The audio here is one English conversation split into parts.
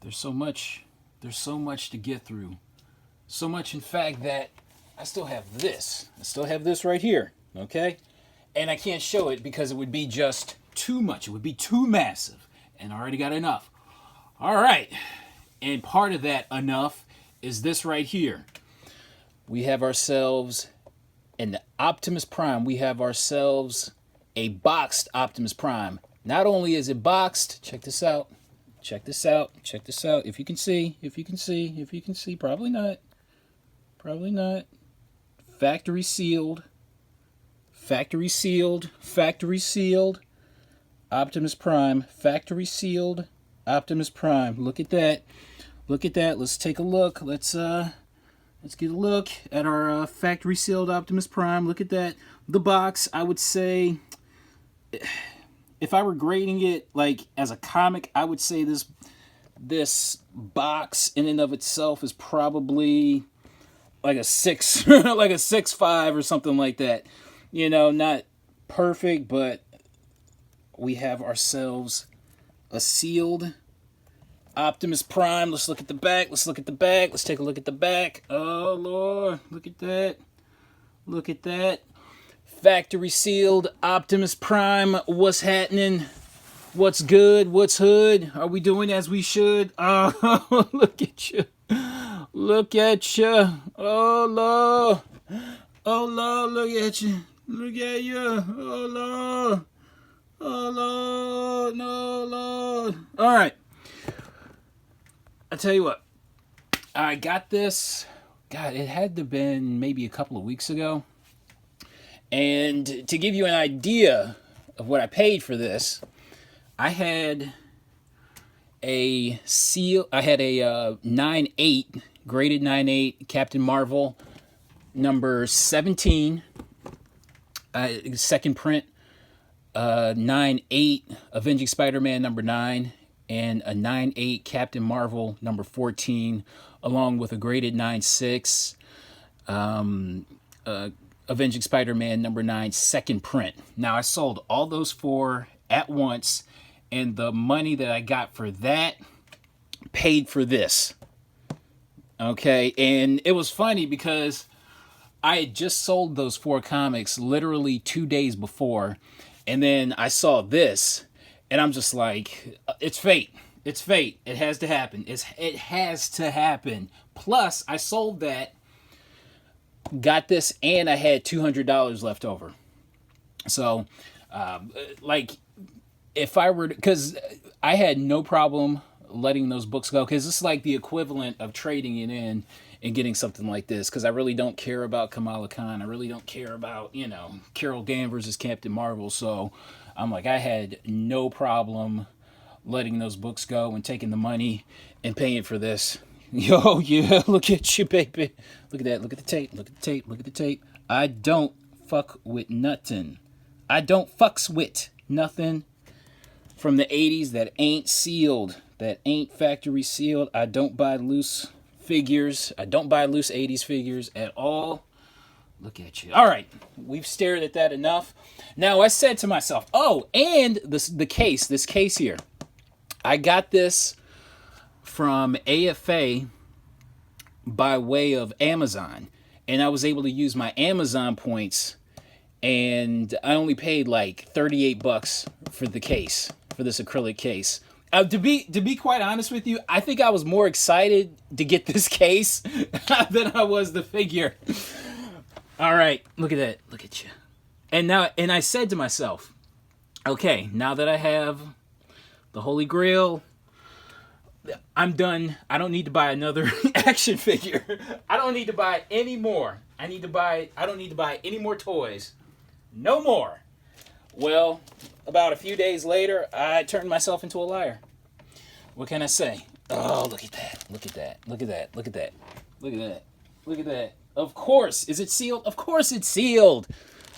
There's so much. There's so much to get through. So much, in fact, that I still have this. I still have this right here. Okay, and I can't show it because it would be just too much. It would be too massive, and I already got enough. All right, and part of that enough is this right here. We have ourselves an Optimus Prime. We have ourselves a boxed Optimus Prime. Not only is it boxed, check this out. Check this out. Check this out. If you can see, probably not. Probably not. Factory sealed. Factory sealed. Factory sealed. Optimus Prime. Factory sealed. Optimus Prime. Look at that. Look at that. Let's take a look. Let's get a look at our factory sealed Optimus Prime. Look at that. The box, I would say, if I were grading it like as a comic, I would say this box in and of itself is probably like a 6, like a 6.5 or something like that. You know, not perfect, but we have ourselves a sealed Optimus Prime. Let's look at the back. Let's look at the back. Let's take a look at the back. Oh, Lord. Look at that. Look at that. Factory sealed Optimus Prime. What's happening? What's good? What's hood? Are we doing as we should? Oh, look at you. Look at you. Oh, Lord. Oh, Lord. Look at you. Look at you. Oh, Lord. Oh, Lord. No, Lord. All right. I tell you what. I got this. God, it had to have been maybe a couple of weeks ago. And to give you an idea of what I paid for this, I had a 9.8, graded 9.8 Captain Marvel number 17, second print, 9.8 Avenging Spider-Man number 9, and a 9.8 Captain Marvel number 14, along with a graded 9.6 Avenging Spider-Man number 9 second print. Now, I sold all those four at once, and the money that I got for that paid for this. Okay, and it was funny because I had just sold those four comics literally 2 days before, and then I saw this, and I'm just like, it's fate. It's fate. It has to happen. It has to happen. Plus, I sold that, got this, and I had $200 left over. So, like, if I were, because I had no problem letting those books go, because it's like the equivalent of trading it in and getting something like this, because I really don't care about Kamala Khan. I really don't care about, Carol Danvers as Captain Marvel. So I'm like, I had no problem letting those books go and taking the money and paying for this. Yo, yeah, look at you, baby. Look at that. Look at the tape. Look at the tape. Look at the tape. I don't fuck with nothing. I don't fucks with nothing from the 80s that ain't sealed, that ain't factory sealed. I don't buy loose figures. I don't buy loose 80s figures at all. Look at you. All right, we've stared at that enough. Now, I said to myself, oh, and this case here. I got this from AFA by way of Amazon, and I was able to use my Amazon points, and I only paid like $38 for the case, for this acrylic case. To be quite honest with you, I think I was more excited to get this case than I was the figure. All right, look at that. Look at you. And I said to myself, okay, now that I have the Holy Grail, I'm done. I don't need to buy another action figure. I don't need to buy any more. I don't need to buy any more toys. No more. Well, about a few days later, I turned myself into a liar. What can I say? Oh, look at that. Look at that. Look at that. Look at that. Look at that. Look at that. Of course. Is it sealed? Of course it's sealed.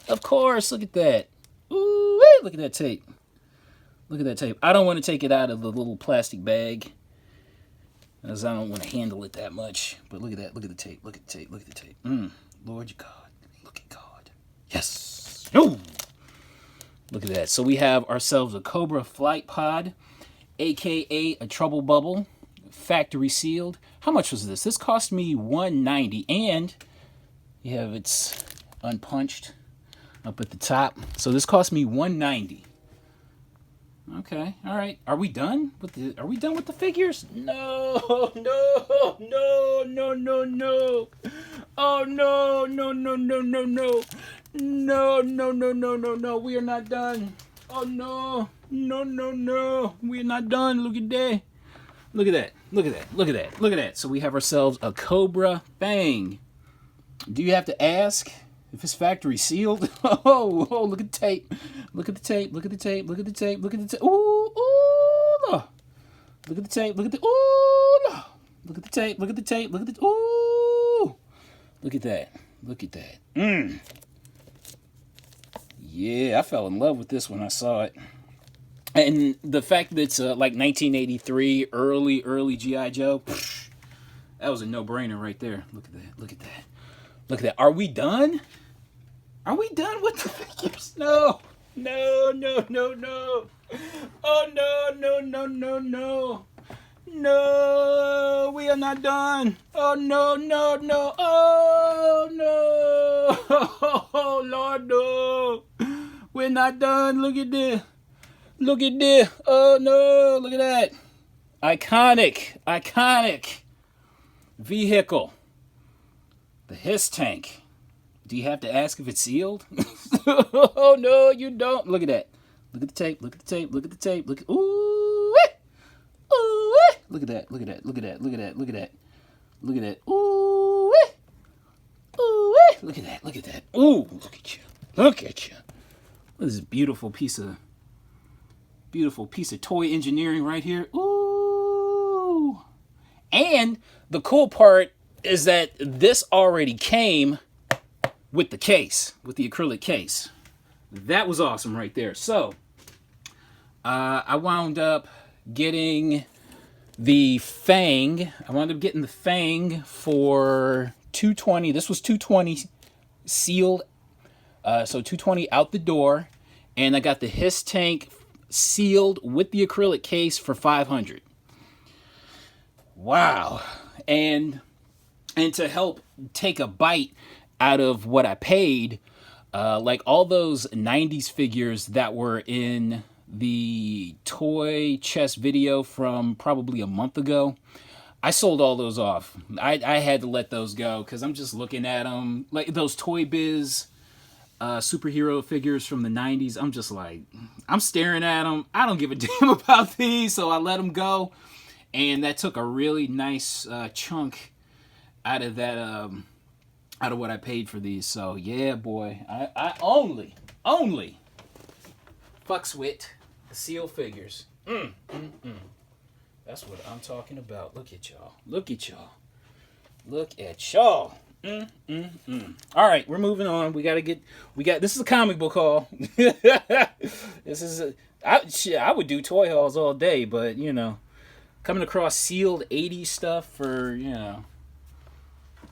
Of course. Look at that. Ooh, look at that tape. Look at that tape. I don't want to take it out of the little plastic bag, as I don't want to handle it that much. But look at that. Look at the tape. Look at the tape. Look at the tape. Lord God. Look at God. Yes. No. Look at that. So we have ourselves a Cobra Flight Pod, a.k.a. a Trouble Bubble factory sealed. How much was this? This cost me $190, and you have it's unpunched up at the top. So this cost me $190. Okay, all right. Are we done with the figures? No, no, no, no, no, no. Oh no, no, no, no, no, no. No, no, no, no, no, no. We are not done. Oh no. No, no, no. We're not done. Look at that. Look at that. Look at that. Look at that. Look at that. So we have ourselves a Cobra Fang. Do you have to ask if it's factory sealed? Oh, oh, look at the tape. Look at the tape. Look at the tape. Look at the tape. Look at the tape. Ooh, ooh, no. Look at the tape. Look at the ooh, no. Look at the tape. Look at the tape. Look at the ooh. Look at that. Look at that. Yeah, I fell in love with this when I saw it. And the fact that it's like 1983, early G.I. Joe, that was a no-brainer right there. Look at that. Look at that. Look at that. Are we done? Are we done with the figures? No. No, no, no, no. Oh, no, no, no, no, no. No, we are not done. Oh, no, no, no. Oh, no. Oh, Lord, no. We're not done. Look at this. Look at this. Oh, no. Look at that. Iconic vehicle. The Hiss tank. Do you have to ask if it's sealed? Oh, no, you don't. Look at that. Look at the tape. Look at the tape. Look at the tape. Look at... Ooh. Ooh. Look at that. Look at that. Look at that. Look at that. Look at that. Look at that. Ooh. Ooh. Look at that. Look at that. Ooh. Look at you. Look at you. This is a beautiful piece of toy engineering right here. Ooh. And the cool part is that this already came with the case, with the acrylic case. That was awesome right there. So, I wound up getting the Fang. I wound up getting the Fang for $220. This was $220 sealed. So $220 out the door. And I got the Hiss tank sealed with the acrylic case for $500. Wow. And to help take a bite out of what I paid, like all those 90s figures that were in the toy chest video from probably a month ago, I sold all those off. I had to let those go because I'm just looking at them. Like those Toy Biz superhero figures from the 90s. I'm just like, I'm staring at them. I don't give a damn about these, so I let them go. And that took a really nice chunk out of that, out of what I paid for these. So yeah, boy, I only fucks with the seal figures. That's what I'm talking about. Look at y'all. Look at y'all. Look at y'all. All right, we're moving on. We got this is a comic book haul. This is I would do toy hauls all day, but you know, coming across sealed 80s stuff for, you know,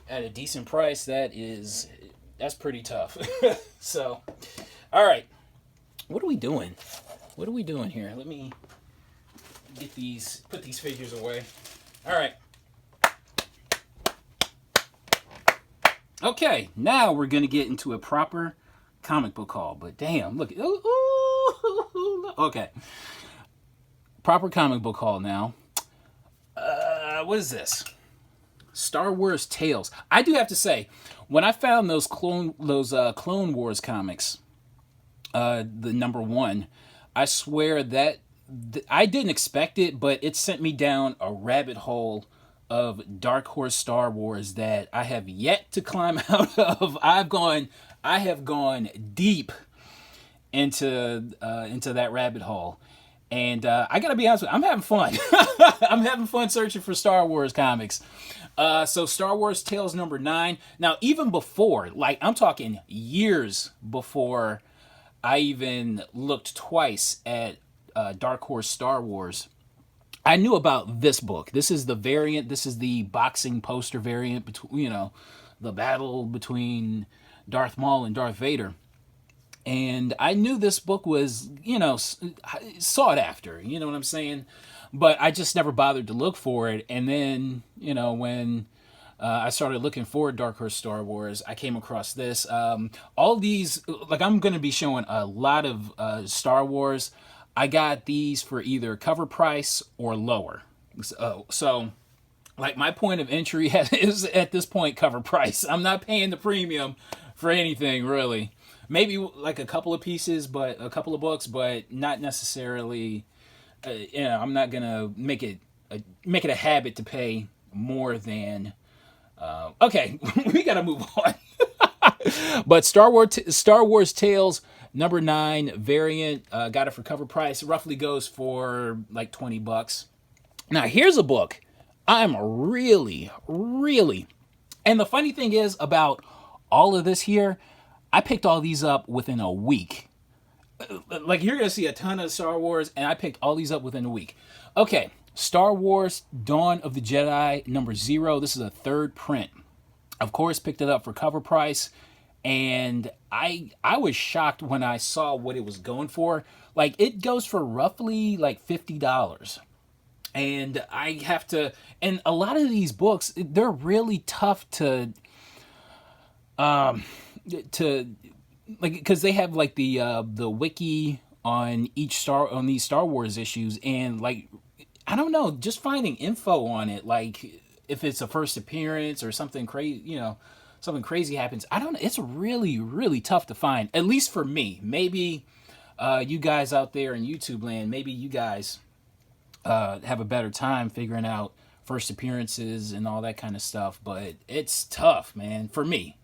at a decent price, that's pretty tough. So, all right. What are we doing? What are we doing here? Let me put these figures away. All right. Okay, now we're going to get into a proper comic book haul. But damn, look. Okay. Proper comic book haul now. What is this? Star Wars Tales. I do have to say, when I found those Clone Wars comics, the #1, I swear that I didn't expect it, but it sent me down a rabbit hole of Dark Horse Star Wars that I have yet to climb out of. I have gone deep into that rabbit hole. And I gotta be honest with you, I'm having fun. I'm having fun searching for Star Wars comics. So Star Wars Tales #9. Now, even before, like I'm talking years before I even looked twice at Dark Horse Star Wars, I knew about this book. This is the variant. This is the boxing poster variant between, you know, the battle between Darth Maul and Darth Vader. And I knew this book was, you know, sought after. You know what I'm saying? but I just never bothered to look for it. And then, you know, when I started looking for Dark Horse Star Wars, I came across this. All these, like, I'm going to be showing a lot of Star Wars. I got these for either cover price or lower. So like, my point of entry is at this point cover price. I'm not paying the premium for anything, really. Maybe like a couple of pieces, but a couple of books, but not necessarily. You know, I'm not gonna make it a habit to pay more than. Okay, we gotta move on. But Star Wars Tales #9 variant, got it for cover price. Roughly goes for like $20. Now here's a book I'm really, and the funny thing is about all of this here, I picked all these up within a week. Like, you're gonna see a ton of Star Wars, and I picked all these up within a week. Okay, Star Wars Dawn of the Jedi #0. This is a third print. Of course, picked it up for cover price, and I was shocked when I saw what it was going for. Like, it goes for roughly like $50. And I have to, and a lot of these books, they're really tough to like, because they have like the wiki on these Star Wars issues, and like, I don't know, just finding info on it, like if it's a first appearance or something crazy, you know, something crazy happens. I don't know. It's really tough to find, at least for me. Maybe you guys out there in YouTube land, maybe you guys have a better time figuring out first appearances and all that kind of stuff, but it's tough, man, for me.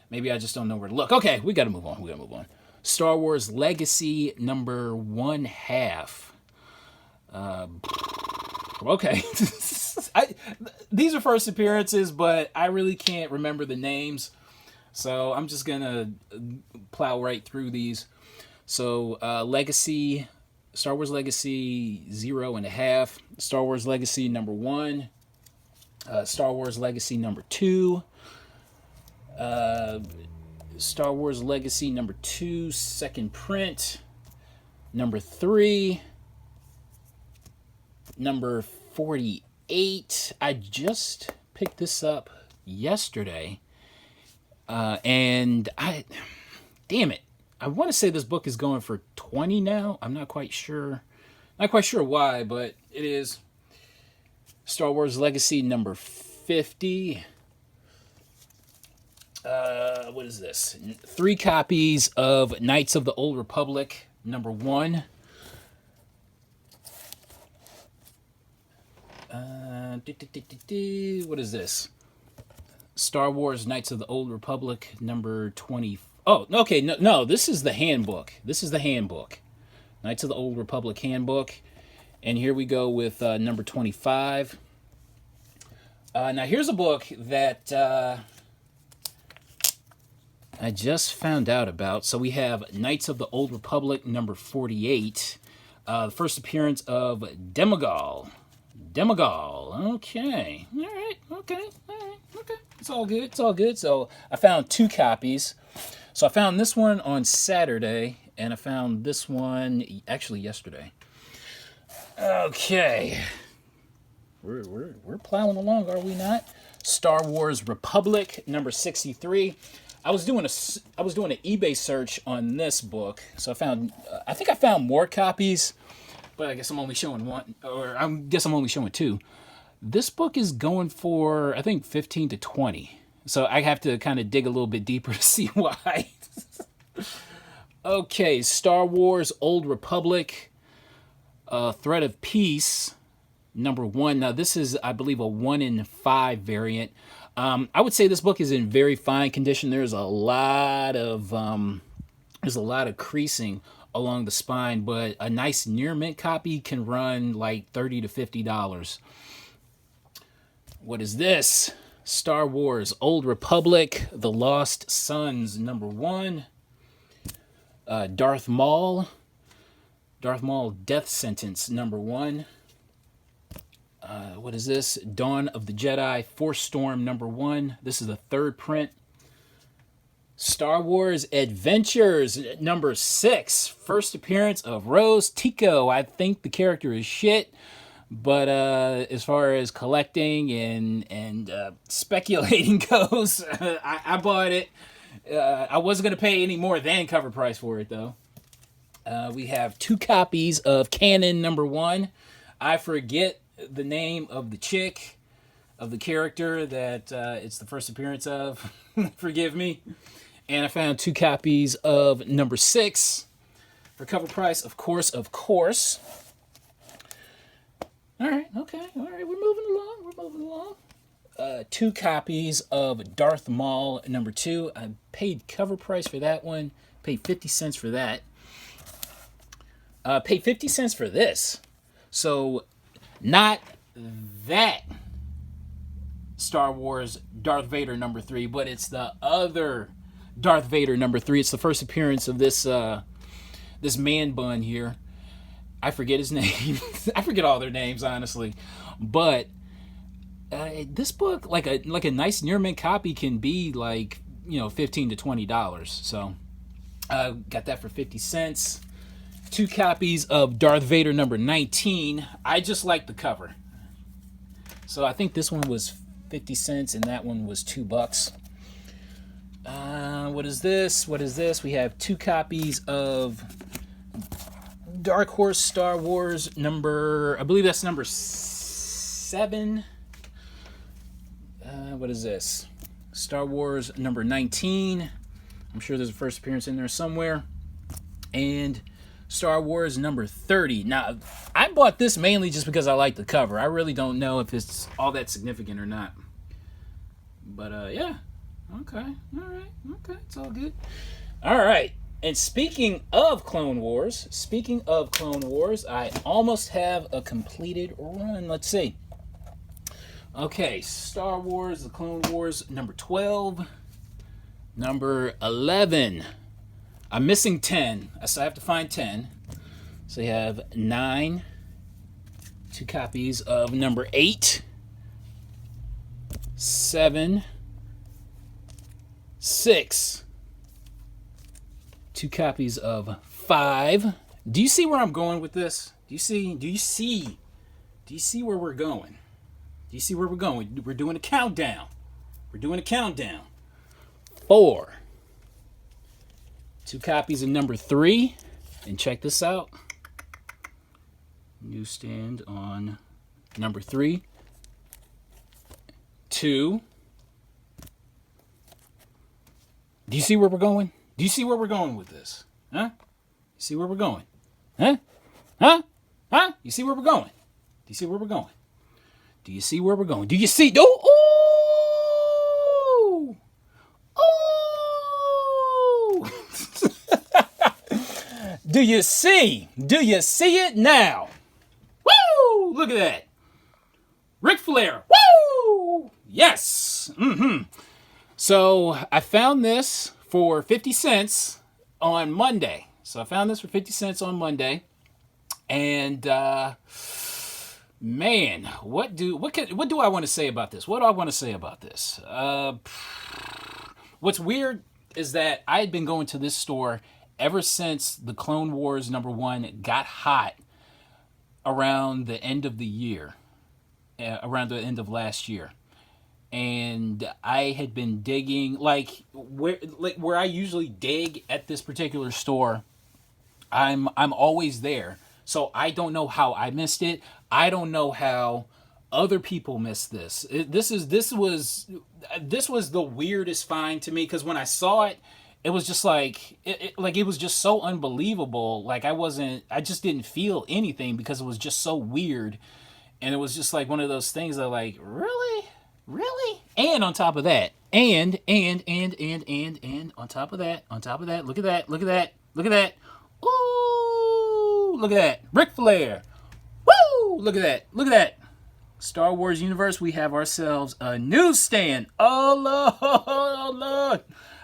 Maybe I just don't know where to look. Okay, we gotta move on. Star Wars Legacy #1/2. Okay. These are first appearances, but I really can't remember the names, so I'm just gonna plow right through these. So Legacy, Star Wars Legacy 0.5, Star Wars Legacy #1, Star Wars Legacy #2, Star Wars Legacy #2 second print, #3, #48. I just picked this up yesterday, and damn it, I want to say this book is going for $20 now. I'm not quite sure. Not quite sure why, but it is. Star Wars Legacy #50. What is this? 3 copies of Knights of the Old Republic #1. What is this? Star Wars Knights of the Old Republic #20. Oh, okay, no, this is the handbook. Knights of the Old Republic handbook. And here we go with #25. Now here's a book that I just found out about. So we have Knights of the Old Republic #48. The first appearance of Demogorgon. Okay. All right. Okay. It's all good. So I found 2 copies. So I found this one on Saturday, and I found this one actually yesterday. Okay. We're plowing along, are we not? Star Wars Republic #63. I was doing an eBay search on this book, so I think I found more copies, but I guess I'm only showing one, or I guess I'm only showing 2. This book is going for, I think, 15 to 20. So I have to kind of dig a little bit deeper to see why. Okay, Star Wars Old Republic, Thread of Peace #1. Now this is, I believe, a 1-in-5 variant. I would say this book is in very fine condition. There's a lot of creasing along the spine, but a nice near mint copy can run like $30 to $50. What is this? Star Wars Old Republic, The Lost Sons #1. Darth Maul Death Sentence #1. What is this? Dawn of the Jedi Force Storm #1. This is the third print. Star Wars Adventures number 6. First appearance of Rose Tico. I think the character is shit. But as far as collecting and speculating goes, I bought it. I wasn't going to pay any more than cover price for it, though. We have 2 copies of Canon number 1. I forget the name of the chick, of the character that it's the first appearance of. Forgive me. And I found 2 copies of number 6 for cover price, of course, of course. All right, okay, all right, we're moving along. 2 copies of Darth Maul number 2. I paid cover price for that one. Paid 50 cents for that. Paid 50 cents for this. So, not that Star Wars Darth Vader number 3, but it's the other Darth Vader number 3. It's the first appearance of this this man bun here. I forget his name. I forget all their names, honestly. But this book, like a nice near mint copy, can be like, $15 to $20. So got that for 50 cents. 2 copies of Darth Vader number 19. I just like the cover. So I think this one was 50 cents and that one was $2. What is this? We have 2 copies of Dark Horse Star Wars number, I believe that's number 7. What is this? Star Wars number 19. I'm sure there's a first appearance in there somewhere. And Star Wars number 30. Now, I bought this mainly just because I like the cover. I really don't know if it's all that significant or not. But, yeah. Okay. All right. Okay. It's all good. All right. And speaking of Clone Wars, I almost have a completed run. Let's see. Okay, Star Wars, the Clone Wars, number 12. Number 11. I'm missing 10. I still have to find 10. So you have 9. 2 copies of number 8. 7. 6. 2 copies of 5. Do you see where I'm going with this? Do you see where we're going? Do you see where we're going? We're doing a countdown. 4. 2 copies of number 3. And check this out. Newsstand on number 3. 2. Do you see where we're going? Do you see where we're going with this? Huh? You see where we're going? Huh? Huh? Huh? You see where we're going? Do you see where we're going? Do you see where we're going? Do you see? Oh! Oh! Do you see? Do you see it now? Woo! Look at that. Ric Flair. Woo! Yes. So I found this for 50 cents on Monday. And man, what do I want to say about this? What's weird is that I had been going to this store ever since the Clone Wars number 1 got hot around the end of the year, around the end of last year. And I had been digging, where I usually dig at this particular store. I'm always there, so I don't know how I missed it. I don't know how other people missed this. This was the weirdest find to me, because when I saw it, it was just it was just so unbelievable. Like I just didn't feel anything because it was just so weird, and it was just like one of those things that really. And on top of that, and on top of that, look at that. Ooh, look at that. Ric Flair. Woo! Look at that. Star Wars universe, we have ourselves a newsstand. Oh Lord.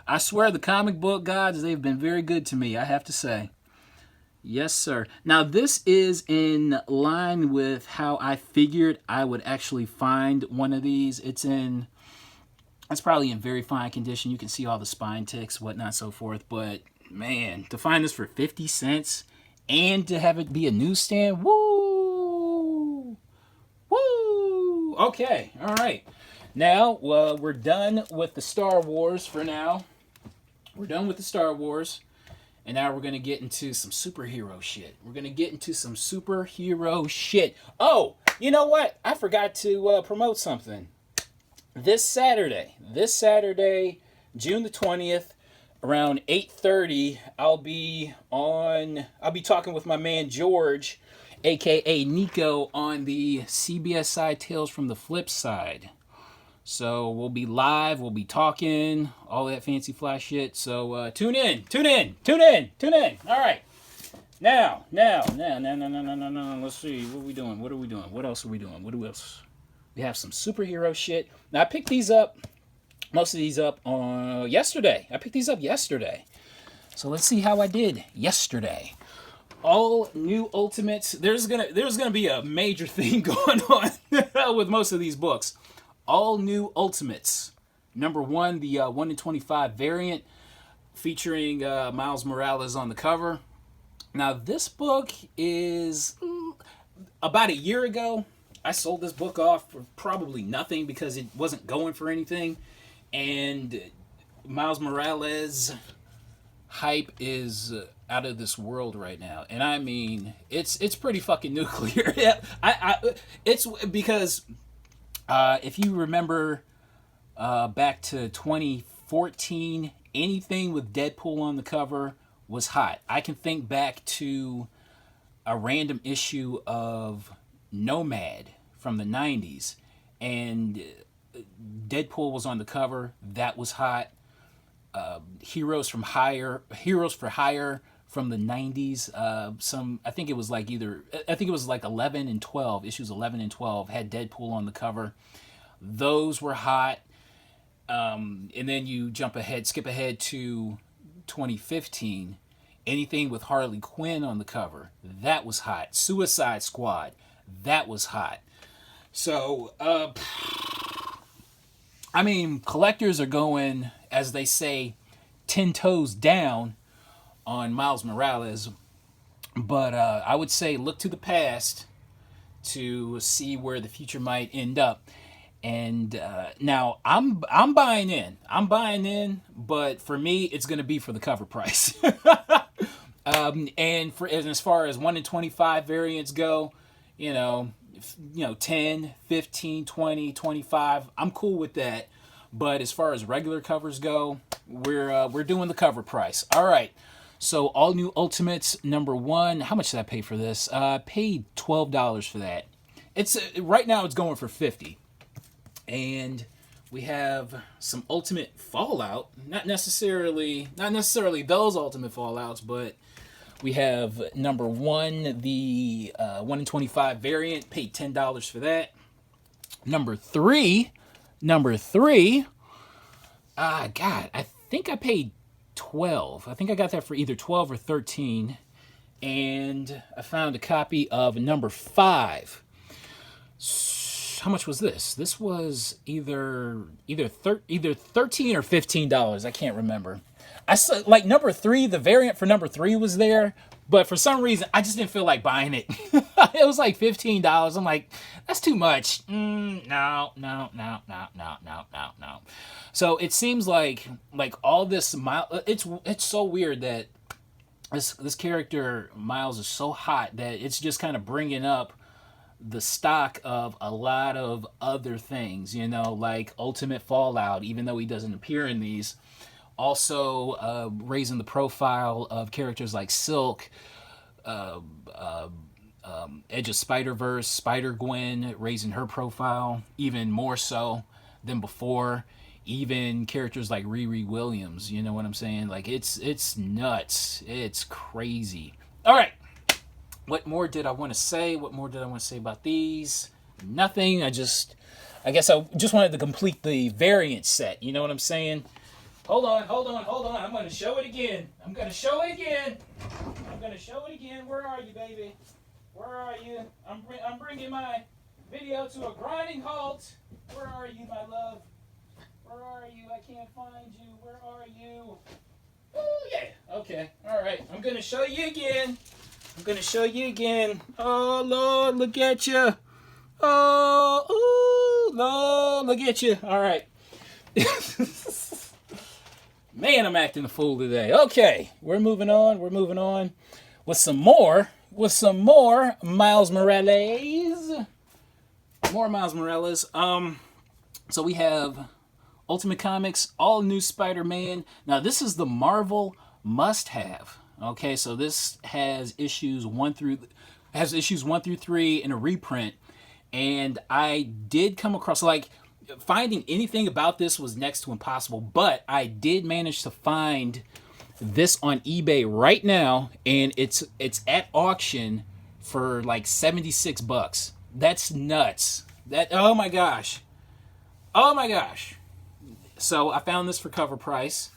I swear the comic book gods, they've been very good to me, I have to say. Yes, sir. Now, this is in line with how I figured I would actually find one of these. It's in It's probably in very fine condition. You can see all the spine ticks, whatnot, so forth. But man, to find this for 50 cents and to have it be a newsstand, woo! Woo! Okay, all right. Now, we're done with the Star Wars for now. We're done with the Star Wars. And now we're going to get into some superhero shit. We're going to get into some superhero shit. Oh, you know what? I forgot to promote something. This Saturday, June the 20th, around 8:30, I'll be talking with my man George, aka Nico, on the CBSI Tales from the Flip Side. So we'll be live, we'll be talking, all that fancy fly shit. So tune in. All right. Now. Let's see. What are we doing? What else are we doing? We have some superhero shit. Now I picked these up, most of these up on yesterday. I picked these up yesterday. So let's see how I did yesterday. All new Ultimates. There's gonna be a major theme going on with most of these books. All new Ultimates. Number 1, the 1 in 25 variant featuring Miles Morales on the cover. Now, this book is about a year ago. I sold this book off for probably nothing because it wasn't going for anything. And Miles Morales hype is out of this world right now. And I mean, it's pretty fucking nuclear. It's because... if you remember back to 2014, anything with Deadpool on the cover was hot. I can think back to a random issue of Nomad from the 90s, and Deadpool was on the cover. That was hot. Heroes for Hire from the 90s. I think it was like 11 and 12, issues 11 and 12 had Deadpool on the cover. Those were hot. And then you skip ahead to 2015. Anything with Harley Quinn on the cover, that was hot. Suicide Squad, that was hot. So, I mean, collectors are going, as they say, 10 toes down on Miles Morales, but I would say look to the past to see where the future might end up. And now I'm buying in, but for me it's going to be for the cover price. And as far as 1 in 25 variants go, you know 10, 15, 20, 25, I'm cool with that. But as far as regular covers go, we're doing the cover price. All right. So all new Ultimates number 1. How much did I pay for this? I paid $12 for that. It's right now it's going for $50. And we have some Ultimate Fallout. Not necessarily those Ultimate Fallouts, but we have number 1, the 1 in 25 variant. Paid $10 for that. Number 3. God, I think I paid 12. I think I got that for either 12 or 13. And I found a copy of number 5. How much was this? This was either 13 or $15. I can't remember. I saw, like, number 3, the variant for number 3 was there, but for some reason I just didn't feel like buying it. It was like $15. I'm like, that's too much. No. So it seems like all this it's so weird that this character Miles is so hot that it's just kind of bringing up the stock of a lot of other things, like Ultimate Fallout, even though he doesn't appear in these. Also, raising the profile of characters like Silk, Edge of Spider-Verse, Spider-Gwen, raising her profile even more so than before. Even characters like Riri Williams, you know what I'm saying? Like, it's nuts. It's crazy. All right. What more did I want to say? About these? Nothing. I guess I just wanted to complete the variant set. You know what I'm saying? Hold on. I'm going to show it again. Where are you, baby? Where are you? I'm bringing my video to a grinding halt. Where are you, my love? Where are you? I can't find you. Where are you? Oh, yeah. Okay. All right. I'm going to show you again. I'm going to show you again. Oh, Lord, look at you. Oh, ooh, Lord, look at you. All right. Man, I'm acting a fool today. Okay. We're moving on. We're moving on with some more. Miles Morales. More Miles Morales. So we have Ultimate Comics, all new Spider-Man. Now this is the Marvel must-have. Okay, so this has issues 1 through 3 in a reprint, and I did come across, like, finding anything about this was next to impossible, but I did manage to find this on eBay right now, and it's at auction for like $76. That's nuts. That, oh my gosh. Oh my gosh. So I found this for cover price.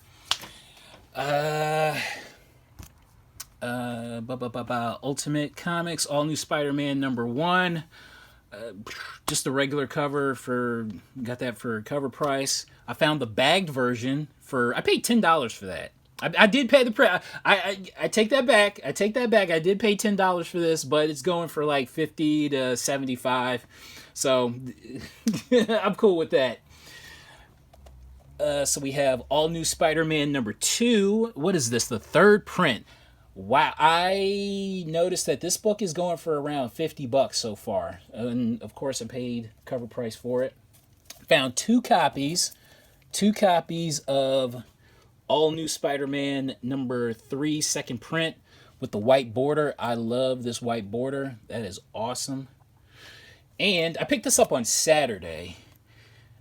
Ultimate Comics, all new Spider-Man #1. Just the regular cover got that for cover price. I found the bagged version I paid $10 for that. I did pay the price. I take that back. I did pay $10 for this, but it's going for like $50 to $75. So I'm cool with that. So we have all new Spider-Man #2. What is this? The 3rd print. Wow, I noticed that this book is going for around $50 so far. And of course I paid cover price for it. Found two copies of all new Spider-Man #3 second print with the white border. I love this white border. That is awesome. And I picked this up on Saturday.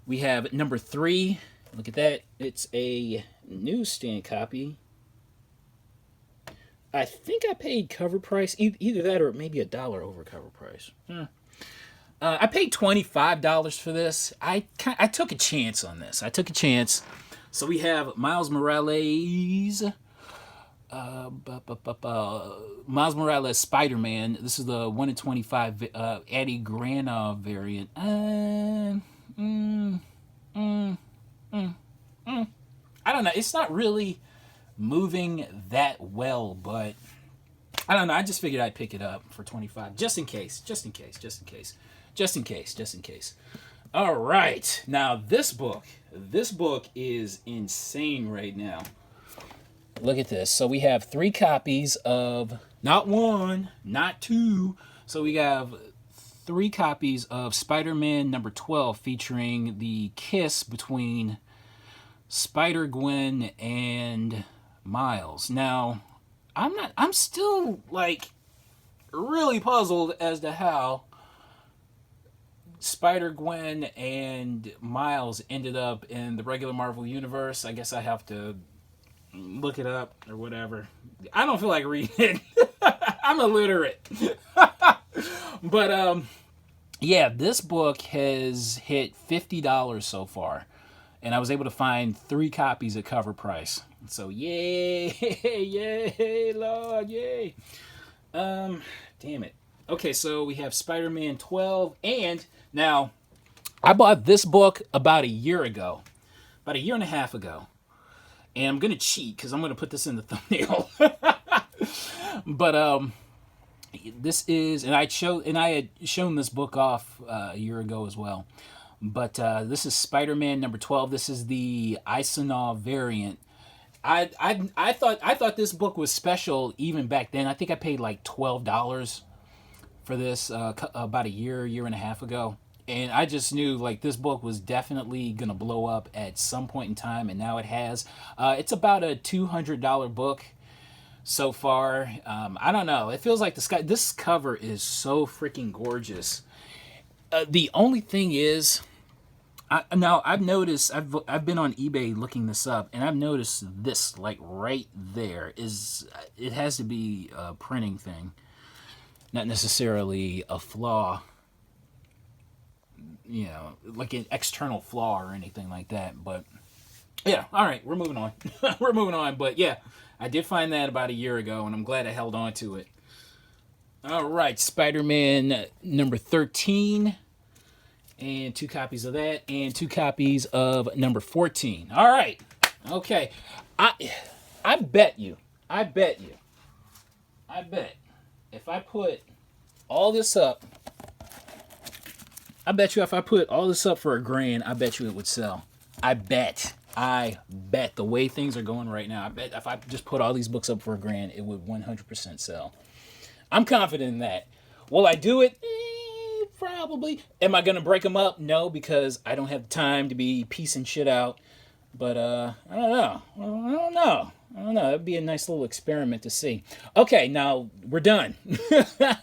We have #3. Look at that. It's a newsstand copy. I think I paid cover price, either that or maybe $1 over cover price. I paid $25 for this. I took a chance on this. So we have Miles Morales. Miles Morales Spider-Man. This is the 1 in 25 Eddie Grana variant. I don't know. It's not really moving that well, but I don't know. I just figured I'd pick it up for $25 just in case. All right. Now this book is insane right now. Look at this. So we have 3 copies of, not 1, not 2. So we have 3 copies of Spider-Man #12 featuring the kiss between Spider-Gwen and Miles. Now, I'm still like really puzzled as to how Spider-Gwen and Miles ended up in the regular Marvel universe. I guess I have to look it up or whatever. I don't feel like reading it. I'm illiterate. But yeah, this book has hit $50 so far, and I was able to find 3 copies at cover price. So yay, yay, Lord, yay. Damn it. Okay, so we have Spider-Man 12, and now I bought this book about a year ago, about a year and a half ago, and I'm gonna cheat because I'm gonna put this in the thumbnail. But this is, and I had shown this book off a year ago as well. But this is Spider-Man #12. This is the Mercenaut variant. I thought this book was special even back then. I think I paid like $12 for this about a year and a half ago, and I just knew like this book was definitely gonna blow up at some point in time, and now it has. It's about a $200 book so far. I don't know. It feels like this cover is so freaking gorgeous. The only thing is, I've noticed, I've been on eBay looking this up, and I've noticed this, like right there, it has to be a printing thing, not necessarily a flaw, like an external flaw or anything like that. But yeah, all right, we're moving on. We're moving on. But yeah, I did find that about a year ago, and I'm glad I held on to it. All right, Spider-Man #13. and 2 copies of that, and 2 copies of number 14. All right. Okay. I bet you. I bet you. I bet if I put all this up, I bet you if I put all this up for $1,000, I bet you it would sell. I bet the way things are going right now, I bet if I just put all these books up for $1,000, it would 100% sell. I'm confident in that. Will I do it? Probably. Am I going to break them up? No, because I don't have time to be piecing shit out. But I don't know. I don't know. That'd be a nice little experiment to see. Okay, now we're done.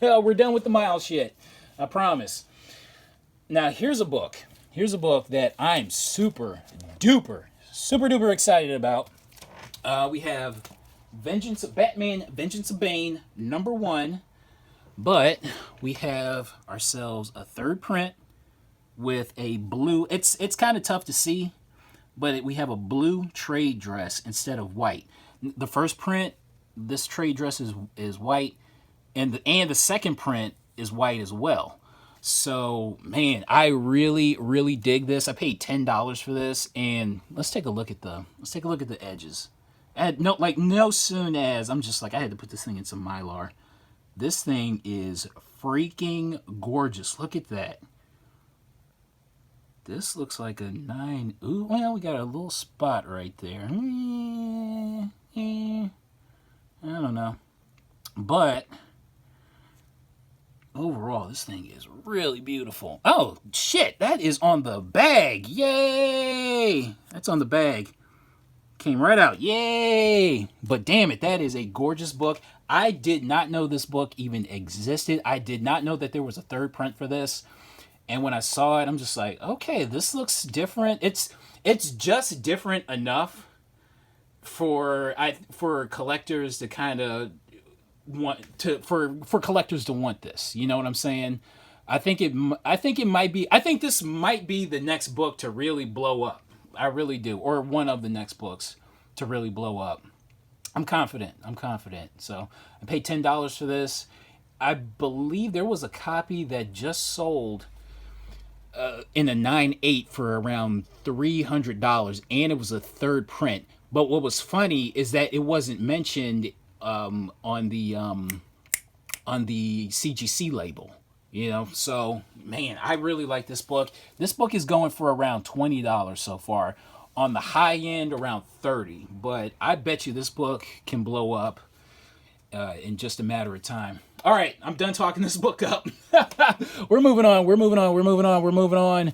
We're done with the Miles shit. I promise. Now here's a book. Here's a book that I'm super duper excited about. We have Batman Vengeance of Bane #1. But we have ourselves a 3rd print with a blue. It's kind of tough to see, but we have a blue trade dress instead of white. The 1st print, this trade dress is white, and the 2nd print is white as well. So man, I really dig this. I paid $10 for this, and let's take a look at the edges. No soon as I'm just like, I had to put this thing in some Mylar. This thing is freaking gorgeous. Look at that. This looks like a 9. Ooh, well, we got a little spot right there. I don't know. But overall, this thing is really beautiful. Oh, shit. That is on the bag. Yay. That's on the bag. Came right out. Yay. But damn it, that is a gorgeous book. I did not know this book even existed. I did not know that there was a 3rd print for this. And when I saw it, I'm just like, okay, this looks different. It's just different enough for collectors to kind of for collectors to want this. You know what I'm saying? I think this might be the next book to really blow up. I really do. Or one of the next books to really blow up. I'm confident. So I paid $10 for this. I believe there was a copy that just sold in a 9/8 for around $300, and it was a 3rd print. But what was funny is that it wasn't mentioned on the CGC label. You know, so man, I really like this book. This book is going for around $20 so far. On the high end, around $30. But I bet you this book can blow up in just a matter of time. All right, I'm done talking this book up. We're moving on.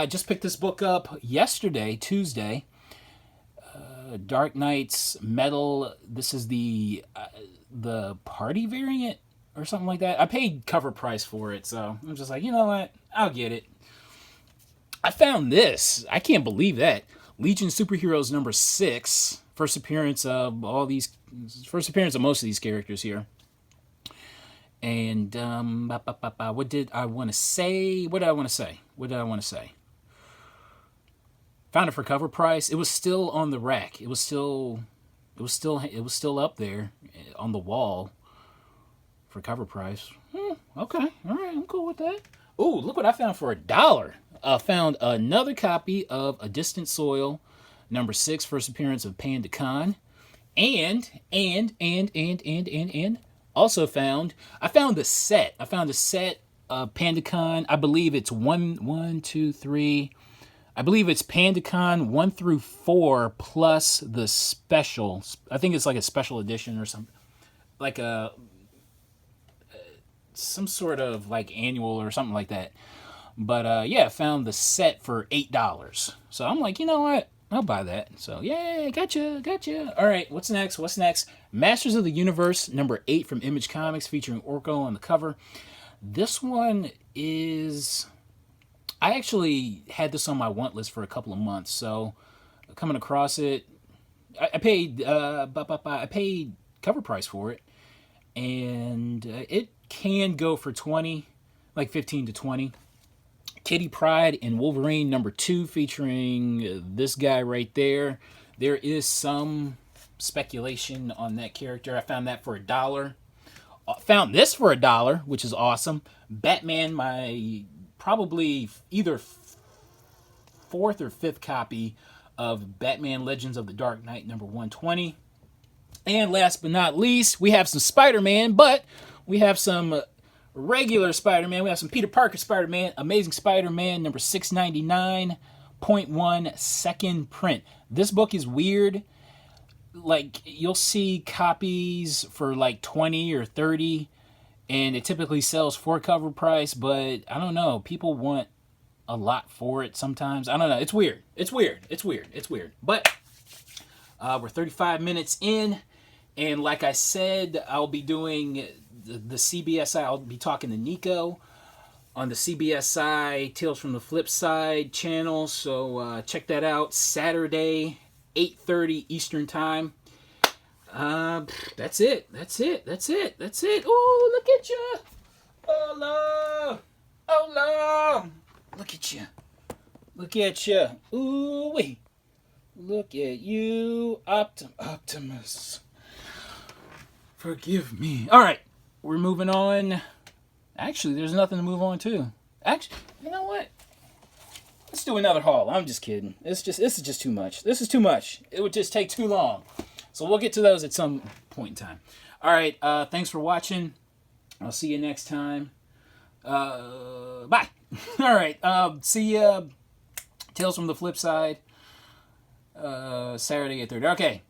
Just picked this book up yesterday, Tuesday. Dark Knight's Metal. This is the party variant or something like that. I paid cover price for it, so I'm just like, you know what? I'll get it. I found this. I can't believe that. Legion Superheroes #6. First appearance of most of these characters here. And what did I want to say? Found it for cover price. It was still on the rack. It was still up there on the wall for cover price. Okay, all right, I'm cool with that. Ooh, look what I found for $1. Found another copy of A Distant Soil, #6, first appearance of Panda Khan, and also found the set. I found a set of Panda Khan. I believe it's one, two, three. I believe it's Panda Khan 1 through 4 plus the special. I think it's like a special edition or something, like some sort of like annual or something like that. But yeah, I found the set for $8. So I'm like, you know what? I'll buy that. So yay, gotcha. All right, what's next? Masters of the Universe #8 from Image Comics, featuring Orko on the cover. This one is, I actually had this on my want list for a couple of months. So coming across it, I paid cover price for it, and it can go for 20, like 15 to 20. Kitty Pryde and Wolverine #2, featuring this guy right there. There is some speculation on that character. I found that for $1. Found this for $1, which is awesome. Batman, my probably either fourth or fifth copy of Batman Legends of the Dark Knight number 120. And last but not least, we have some Spider-Man, but we have some regular Spider-Man. We have some Peter Parker Spider-Man, Amazing Spider-Man number 699.1 second print. This book is weird. Like, you'll see copies for like 20 or 30, and it typically sells for cover price, but I don't know. People want a lot for it sometimes. I don't know. It's weird. It's weird. It's weird. It's weird. But we're 35 minutes in. And like I said, I'll be doing the CBSI. I'll be talking to Nico on the CBSI Tales from the Flip Side channel. So check that out. Saturday, 8:30 Eastern Time. That's it. That's it. That's it. That's it. Oh, look at you. Oh, Lord. Oh, Lord. Look at you. Look at you. Ooh, wee. Look at you, Optimus. Forgive me. All right, we're moving on. Actually, there's nothing to move on to. Actually, you know what? Let's do another haul. I'm just kidding. This is just too much. This is too much. It would just take too long. So we'll get to those at some point in time. All right, thanks for watching. I'll see you next time. Bye. All right, see ya. Tales from the Flip Side. Saturday at 8:30. Okay.